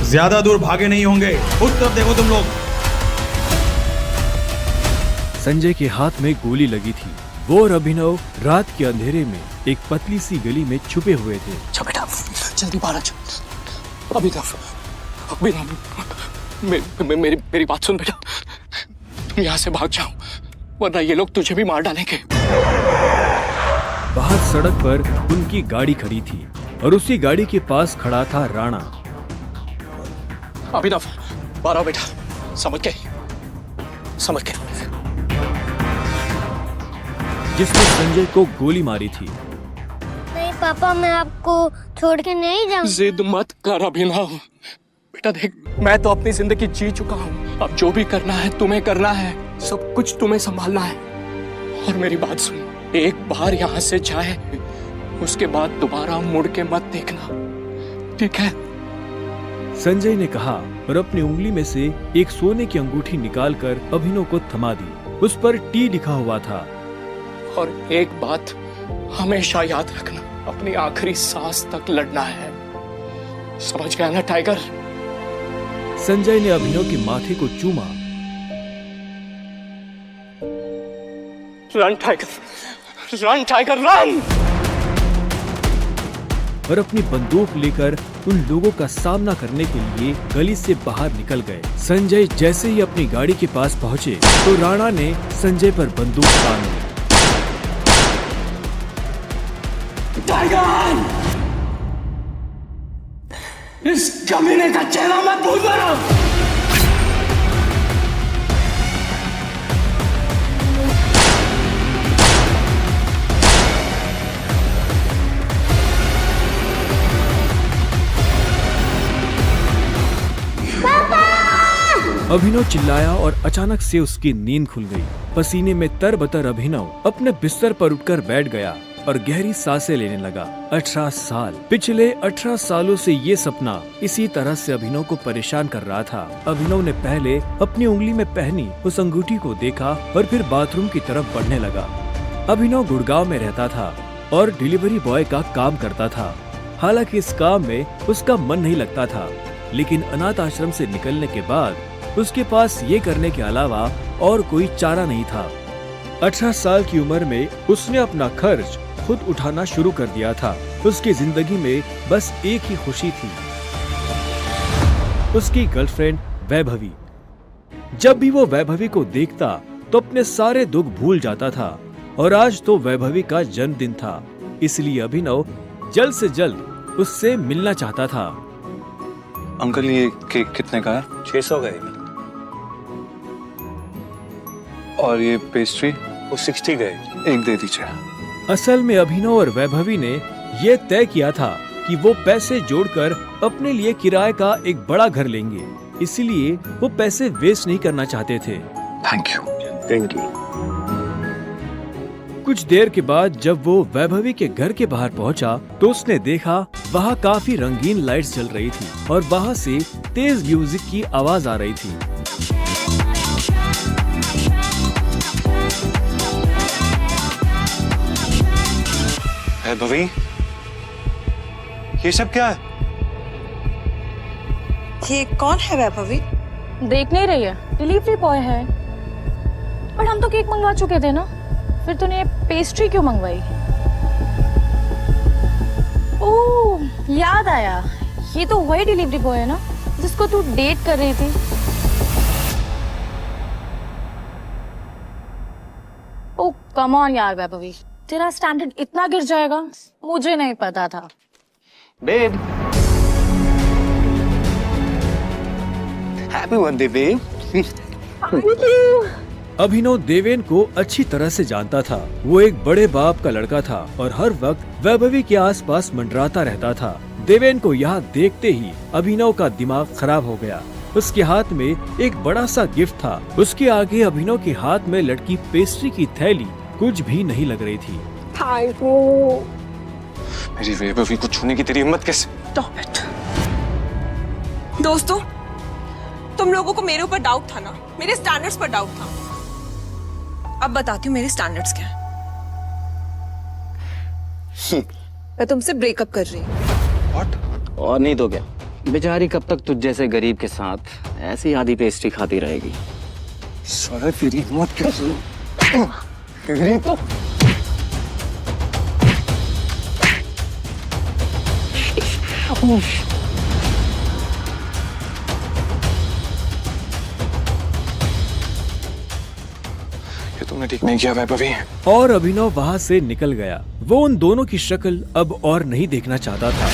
ज्यादा दूर भागे नहीं होंगे, उत्तर देखो तुम लोग। संजय के हाथ में गोली लगी थी। वो और अभिनव रात के अंधेरे में एक पतली सी गली में छुपे हुए थे। अच्छा बेटा, जल्दी बाहर आ। अभिनव, मेरी बात सुन बेटा, तुम यहाँ से भाग जाओ वरना ये लोग तुझे भी मार डालेंगे। बाहर सड़क पर उनकी गाड़ी खड़ी थी और उसी गाड़ी के पास खड़ा था राणा। अभिनव, बाहर आओ बेटा, समझ के। जिसने संजय को गोली मारी थी। नहीं पापा, मैं आपको छोड़ के नहीं जाऊंगा। जिद मत कर अभिनव। बेटा देख, मैं तो अपनी जिंदगी जी चुका हूँ, अब जो भी करना है तुम्हें करना है, सब कुछ तुम्हें संभालना है। और मेरी बात सुन, एक बार यहाँ से जाए उसके बाद दोबारा मुड़ के मत देखना, ठीक है? संजय ने कहा और अपनी उंगली में से एक सोने की अंगूठी निकालकर अभिनव को थमा दी। उस पर टी लिखा हुआ था। और एक बात हमेशा याद रखना, अपनी आखिरी सांस तक लड़ना है, समझ गया ना टाइगर? संजय ने अभिनव के माथे को चूमा। Run tiger run! और अपनी बंदूक लेकर उन लोगों का सामना करने के लिए गली से बाहर निकल गए। संजय जैसे ही अपनी गाड़ी के पास पहुंचे तो राणा ने संजय पर बंदूक तान दी। टाइगर, इस कमीने का चेहरा मत भूलना। अभिनव चिल्लाया और अचानक से उसकी नींद खुल गई। पसीने में तरबतर अभिनव अपने बिस्तर पर उठकर बैठ गया और गहरी सांसें लेने लगा। 18 साल, पिछले 18 सालों से ये सपना इसी तरह से अभिनव को परेशान कर रहा था। अभिनव ने पहले अपनी उंगली में पहनी उस अंगूठी को देखा और फिर बाथरूम की तरफ बढ़ने लगा। अभिनव गुड़गांव में रहता था और डिलीवरी बॉय का काम करता था। हालांकि इस काम में उसका मन नहीं लगता था, लेकिन अनाथ आश्रम से निकलने के बाद उसके पास ये करने के अलावा और कोई चारा नहीं था। 18 साल की उम्र में उसने अपना खर्च खुद उठाना शुरू कर दिया था। उसकी जिंदगी में बस एक ही खुशी थी, उसकी गर्लफ्रेंड वैभवी। जब भी वो वैभवी को देखता तो अपने सारे दुख भूल जाता था और आज तो वैभवी का जन्मदिन था, इसलिए अभिनव जल्द से जल्द उससे मिलना चाहता था। अंकल, ये केक कितने का है? 600 का है। और ये पेस्ट्री? वो 60 का है। एक दे दीजिए। असल में अभिनव और वैभवी ने ये तय किया था कि वो पैसे जोड़कर अपने लिए किराए का एक बड़ा घर लेंगे, इसलिए वो पैसे वेस्ट नहीं करना चाहते थे। Thank you. कुछ देर के बाद जब वो वैभवी के घर के बाहर पहुंचा तो उसने देखा वहाँ काफी रंगीन लाइट्स जल रही थी और वहाँ से तेज म्यूजिक की आवाज आ रही थी। वैभवी, ये सब क्या है? ये कौन है वैभवी? देख नहीं रही है, डिलीवरी बॉय है। पर हम तो केक मंगवा चुके थे ना, फिर तूने पेस्ट्री क्यों मंगवाई? ओह, याद आया, ये तो वही डिलीवरी बॉय है ना जिसको तू डेट कर रही थी। ओह कम ऑन यार वैभवी, तेरा स्टैंडर्ड इतना गिर जाएगा मुझे नहीं पता था। Babe, happy birthday babe. Abhinav Deven को अच्छी तरह से जानता था। वो एक बड़े बाप का लड़का था और हर वक्त वैभवी के आसपास मंडराता रहता था। देवेन को यहाँ देखते ही अभिनव का दिमाग खराब हो गया। उसके हाथ में एक बड़ा सा गिफ्ट था। उसके आगे अभिनव के हाथ में लटकी पेस्ट्री की थैली कुछ भी नहीं लग रही थी। मेरी वैभवी को छूने की तेरी हिम्मत कैसे? Stop it. दोस्तों, तुम लोगों को मेरे ऊपर डाउट था ना, मेरे स्टैंडर्ड्स पर डाउट था। अब बताती हूँ मेरे स्टैंडर्ड्स क्या हैं। मैं तुमसे ब्रेकअप कर रही हूँ। और नहीं तो क्या, बेचारी कब तक तुझ जैसे गरीब के साथ ऐसी आधी पेस्ट्री खाती रहेगी। साला तेरी हिम्मत कैसे? ये तुमने ठीक नहीं किया वैभवी। और अभिनव वहां से निकल गया। वो उन दोनों की शक्ल अब और नहीं देखना चाहता था।